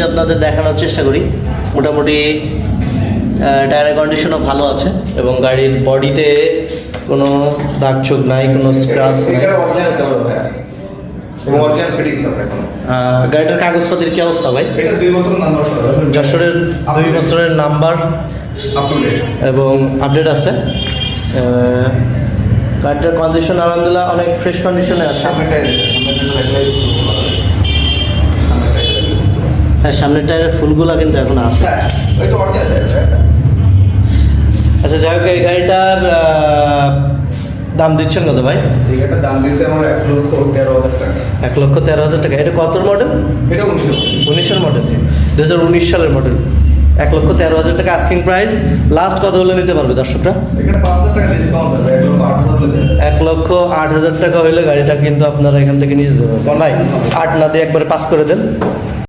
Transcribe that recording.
যদি আপনাদের দেখানোর চেষ্টা করি, মোটামুটি টায়ারের কন্ডিশনও ভালো আছে এবং গাড়ির বডিতে কোনো দাগ ছোপ নাই, কোনো স্ক্র্যাচ নাই। গাড়িটার কাগজপত্রের কি অবস্থা ভাই? এটা 2 বছরের নাম্বার, যশোরের 2 বছরের নাম্বার এবং আপডেট আছে। গাড়িটার কন্ডিশন আলহামদুলিল্লাহ অনেক ফ্রেশ কন্ডিশনে আছে। হ্যাঁ, সামনের টায়ারের ফুলগুলা কিন্তু এখন আছে। আচ্ছা, যাই হোক, এই গাড়িটার দাম দিচ্ছেন কত ভাই? এটার দাম দিচ্ছে আমার 1,13,000 টাকা। 1,13,000 টাকা। এটা কত মডেল? এটা 19-এর মডেল, 2019 সালের মডেল। 1,13,000 টাকা আস্কিং প্রাইস। লাস্ট কত হলে নিতে পারবে দর্শকরা? এখানে 5,000 টাকা ডিসকাউন্ট হবে, 1,08,000 হলে দেবে। 1,08,000 টাকা হইলে গাড়িটা কিন্তু আপনারা এখান থেকে নিয়ে যেতে পারবেন। ভাই 8 না দিয়ে একবারে পাস করে দেন।